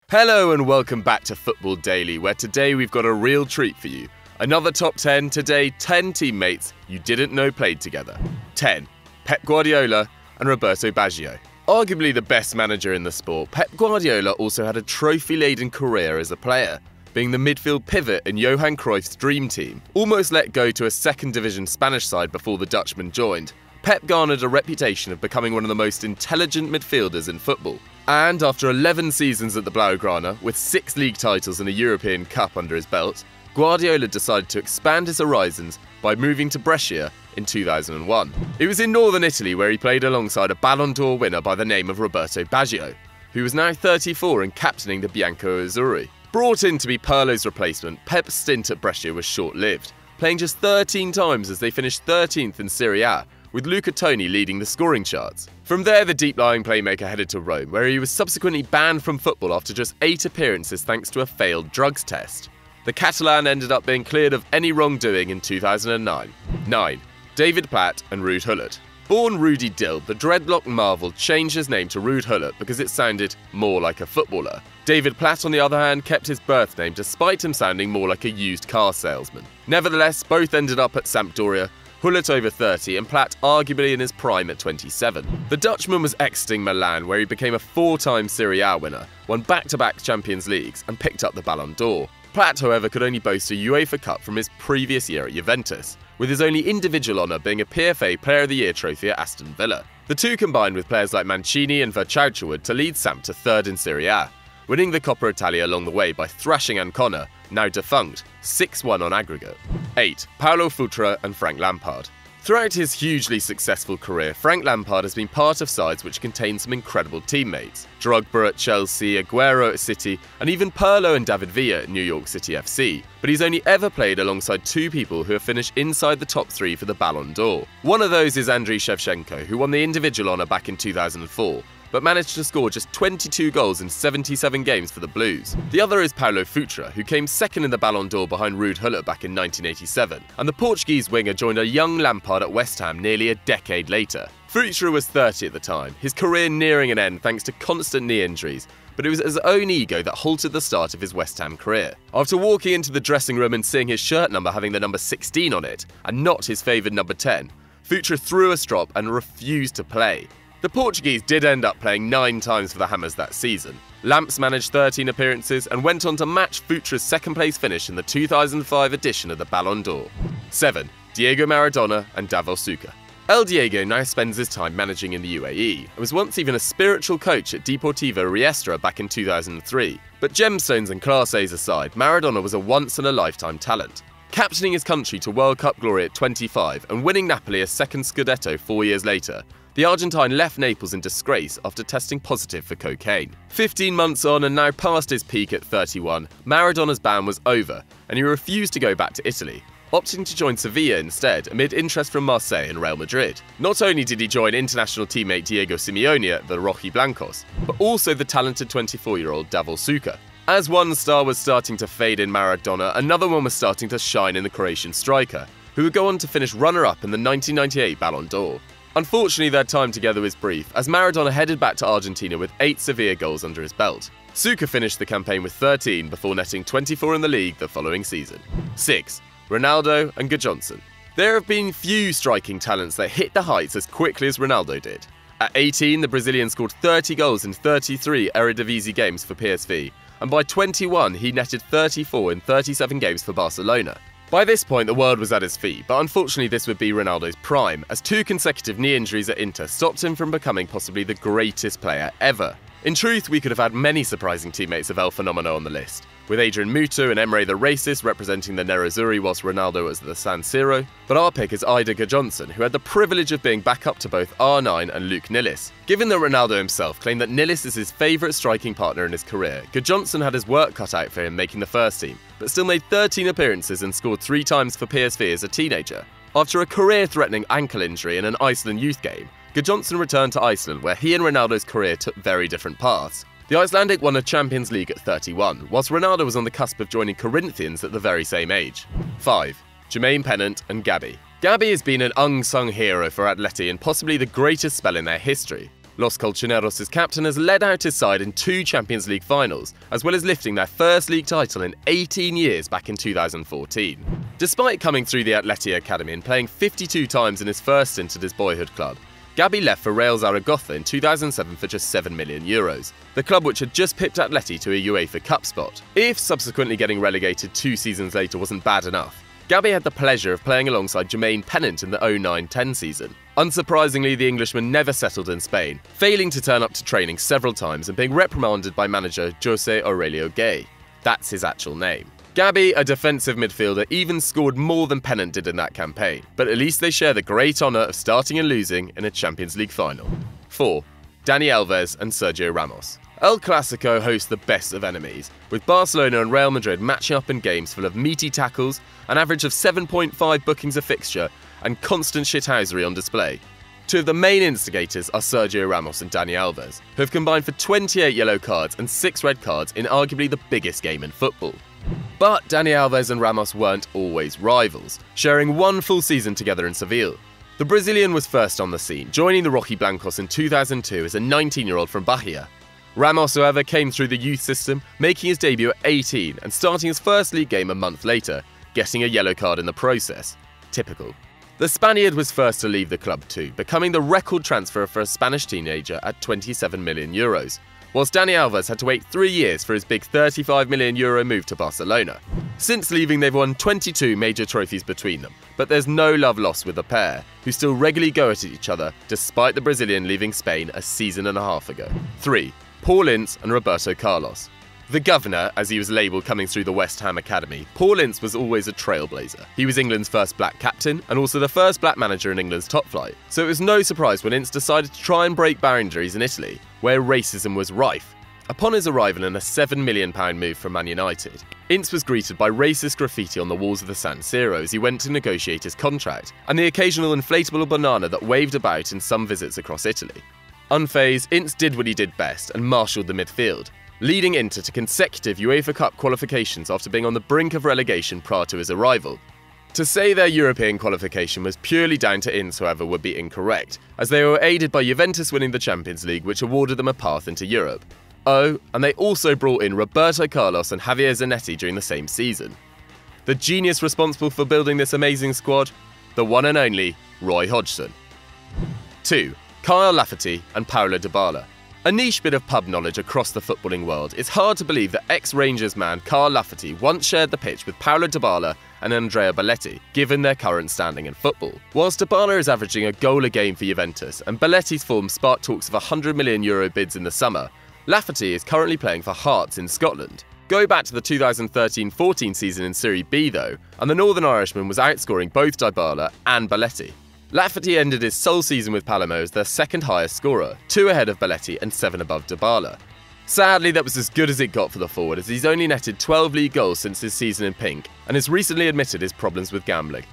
Hello and welcome back to Football Daily, where today we've got a real treat for you. Another top 10 today, 10 teammates you didn't know played together. 10. Pep Guardiola and Roberto Baggio. Arguably the best manager in the sport, Pep Guardiola also had a trophy-laden career as a player, being the midfield pivot in Johan Cruyff's dream team. Almost let go to a second division Spanish side before the Dutchman joined, Pep garnered a reputation of becoming one of the most intelligent midfielders in football. And after 11 seasons at the Blaugrana, with 6 league titles and a European Cup under his belt, Guardiola decided to expand his horizons by moving to Brescia in 2001. It was in northern Italy where he played alongside a Ballon d'Or winner by the name of Roberto Baggio, who was now 34 and captaining the Bianco-Azzurri. Brought in to be Pirlo's replacement, Pep's stint at Brescia was short-lived, playing just 13 times as they finished 13th in Serie A, with Luca Toni leading the scoring charts. From there, the deep-lying playmaker headed to Rome, where he was subsequently banned from football after just 8 appearances thanks to a failed drugs test. The Catalan ended up being cleared of any wrongdoing in 2009. 9. David Platt and Ruud Gullit. Born Rudy Dill, the dreadlock marvel changed his name to Ruud Gullit because it sounded more like a footballer. David Platt, on the other hand, kept his birth name despite him sounding more like a used car salesman. Nevertheless, both ended up at Sampdoria, Gullit over 30 and Platt arguably in his prime at 27. The Dutchman was exiting Milan, where he became a 4-time Serie A winner, won back-to-back Champions Leagues and picked up the Ballon d'Or. Platt, however, could only boast a UEFA Cup from his previous year at Juventus, with his only individual honour being a PFA Player of the Year trophy at Aston Villa. The two combined with players like Mancini and Vertouwd to lead Samp to 3rd in Serie A, winning the Coppa Italia along the way by thrashing Ancona, now defunct, 6-1 on aggregate. 8. Paulo Futre and Frank Lampard. Throughout his hugely successful career, Frank Lampard has been part of sides which contain some incredible teammates. Drogba at Chelsea, Aguero at City, and even Pirlo and David Villa at New York City FC. But he's only ever played alongside 2 people who have finished inside the top 3 for the Ballon d'Or. One of those is Andriy Shevchenko, who won the individual honour back in 2004. But managed to score just 22 goals in 77 games for the Blues. The other is Paulo Futre, who came second in the Ballon d'Or behind Ruud Gullit back in 1987, and the Portuguese winger joined a young Lampard at West Ham nearly a decade later. Futre was 30 at the time, his career nearing an end thanks to constant knee injuries, but it was his own ego that halted the start of his West Ham career. After walking into the dressing room and seeing his shirt number having the number 16 on it, and not his favoured number 10, Futre threw a strop and refused to play. The Portuguese did end up playing 9 times for the Hammers that season. Lamps managed 13 appearances and went on to match Futre's second-place finish in the 2005 edition of the Ballon d'Or. 7. Diego Maradona and Davor Suker. El Diego now spends his time managing in the UAE and was once even a spiritual coach at Deportivo Riestra back in 2003. But gemstones and Class A's aside, Maradona was a once-in-a-lifetime talent. Captaining his country to World Cup glory at 25 and winning Napoli a second Scudetto 4 years later, the Argentine left Naples in disgrace after testing positive for cocaine. 15 months on and now past his peak at 31, Maradona's ban was over and he refused to go back to Italy, opting to join Sevilla instead amid interest from Marseille and Real Madrid. Not only did he join international teammate Diego Simeone at the Rojiblancos, but also the talented 24-year-old Davor Suker. As one star was starting to fade in Maradona, another one was starting to shine in the Croatian striker, who would go on to finish runner-up in the 1998 Ballon d'Or. Unfortunately, their time together was brief, as Maradona headed back to Argentina with 8 Sevilla goals under his belt. Suker finished the campaign with 13 before netting 24 in the league the following season. 6. Ronaldo and Gudjohnsen. There have been few striking talents that hit the heights as quickly as Ronaldo did. At 18, the Brazilian scored 30 goals in 33 Eredivisie games for PSV, and by 21 he netted 34 in 37 games for Barcelona. By this point, the world was at his feet, but unfortunately this would be Ronaldo's prime, as 2 consecutive knee injuries at Inter stopped him from becoming possibly the greatest player ever. In truth, we could have had many surprising teammates of El Fenomeno on the list, with Adrian Mutu and Emre the Racist representing the Nerazzurri whilst Ronaldo was at the San Siro, but our pick is Ida Gudjohnsen, who had the privilege of being back up to both R9 and Luke Nillis. Given that Ronaldo himself claimed that Nillis is his favourite striking partner in his career, Gudjohnsen had his work cut out for him making the first team, but still made 13 appearances and scored 3 times for PSV as a teenager. After a career-threatening ankle injury in an Iceland youth game, Gudjohnsen returned to Iceland, where he and Ronaldo's career took very different paths. The Icelandic won a Champions League at 31, whilst Ronaldo was on the cusp of joining Corinthians at the very same age. 5. Jermaine Pennant and Gabi. Gabi has been an unsung hero for Atleti in possibly the greatest spell in their history. Los Colchoneros' captain has led out his side in 2 Champions League finals, as well as lifting their first league title in 18 years back in 2014. Despite coming through the Atleti Academy and playing 52 times in his first stint at his boyhood club, Gabi left for Real Zaragoza in 2007 for just €7 million, the club which had just pipped Atleti to a UEFA Cup spot. If subsequently getting relegated 2 seasons later wasn't bad enough, Gabi had the pleasure of playing alongside Jermaine Pennant in the 09-10 season. Unsurprisingly, the Englishman never settled in Spain, failing to turn up to training several times and being reprimanded by manager Jose Aurelio Gay. That's his actual name. Gabi, a defensive midfielder, even scored more than Pennant did in that campaign, but at least they share the great honour of starting and losing in a Champions League final. 4. Dani Alves and Sergio Ramos. El Clasico hosts the best of enemies, with Barcelona and Real Madrid matching up in games full of meaty tackles, an average of 7.5 bookings a fixture, and constant shithousery on display. 2 of the main instigators are Sergio Ramos and Dani Alves, who have combined for 28 yellow cards and 6 red cards in arguably the biggest game in football. But Dani Alves and Ramos weren't always rivals, sharing 1 full season together in Seville. The Brazilian was first on the scene, joining the Rojiblancos in 2002 as a 19-year-old from Bahia. Ramos, however, came through the youth system, making his debut at 18 and starting his first league game a month later, getting a yellow card in the process. Typical. The Spaniard was first to leave the club too, becoming the record transfer for a Spanish teenager at €27 million, whilst Dani Alves had to wait 3 years for his big €35 million move to Barcelona. Since leaving, they've won 22 major trophies between them, but there's no love lost with the pair, who still regularly go at each other despite the Brazilian leaving Spain a season and a half ago. 3. Paul Ince and Roberto Carlos. The governor, as he was labelled coming through the West Ham Academy, Paul Ince was always a trailblazer. He was England's first black captain and also the first black manager in England's top flight, so it was no surprise when Ince decided to try and break boundaries in Italy, where racism was rife. Upon his arrival in a £7 million move from Man United, Ince was greeted by racist graffiti on the walls of the San Siro as he went to negotiate his contract, and the occasional inflatable banana that waved about in some visits across Italy. Unfazed, Ince did what he did best and marshalled the midfield, leading Inter to consecutive UEFA Cup qualifications after being on the brink of relegation prior to his arrival. To say their European qualification was purely down to Ince, however, would be incorrect, as they were aided by Juventus winning the Champions League, which awarded them a path into Europe. Oh, and they also brought in Roberto Carlos and Javier Zanetti during the same season. The genius responsible for building this amazing squad? The one and only Roy Hodgson. 2. Kyle Lafferty and Paulo Dybala. A niche bit of pub knowledge across the footballing world, it's hard to believe that ex-Rangers man Kyle Lafferty once shared the pitch with Paulo Dybala and Andrea Belletti, given their current standing in football. Whilst Dybala is averaging a goal a game for Juventus and Belletti's form sparked talks of €100 million bids in the summer, Lafferty is currently playing for Hearts in Scotland. Go back to the 2013-14 season in Serie B though, and the Northern Irishman was outscoring both Dybala and Belletti. Lafferty ended his sole season with Palermo as their second highest scorer, 2 ahead of Belletti and 7 above Dybala. Sadly, that was as good as it got for the forward, as he's only netted 12 league goals since his season in pink and has recently admitted his problems with gambling.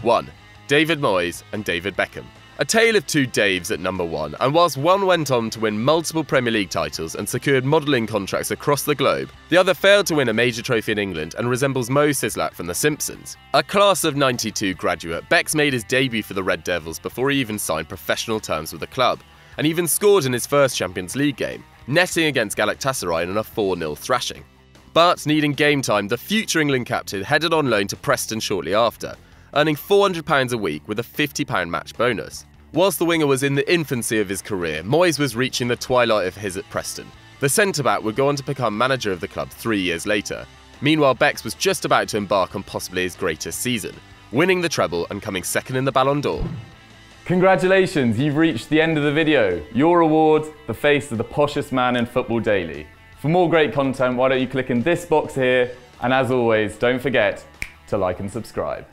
1. David Moyes and David Beckham. A tale of 2 Daves at number 1, and whilst one went on to win multiple Premier League titles and secured modelling contracts across the globe, the other failed to win a major trophy in England and resembles Mo Sislak from The Simpsons. A class of '92 graduate, Bex made his debut for the Red Devils before he even signed professional terms with the club, and even scored in his first Champions League game, netting against Galatasaray in a 4-0 thrashing. But needing game time, the future England captain headed on loan to Preston shortly after, earning £400 a week with a £50 match bonus. Whilst the winger was in the infancy of his career, Moyes was reaching the twilight of his at Preston. The centre-back would go on to become manager of the club 3 years later. Meanwhile, Bex was just about to embark on possibly his greatest season, winning the treble and coming second in the Ballon d'Or. Congratulations, you've reached the end of the video. Your reward, the face of the poshest man in Football Daily. For more great content, why don't you click in this box here, and as always, don't forget to like and subscribe.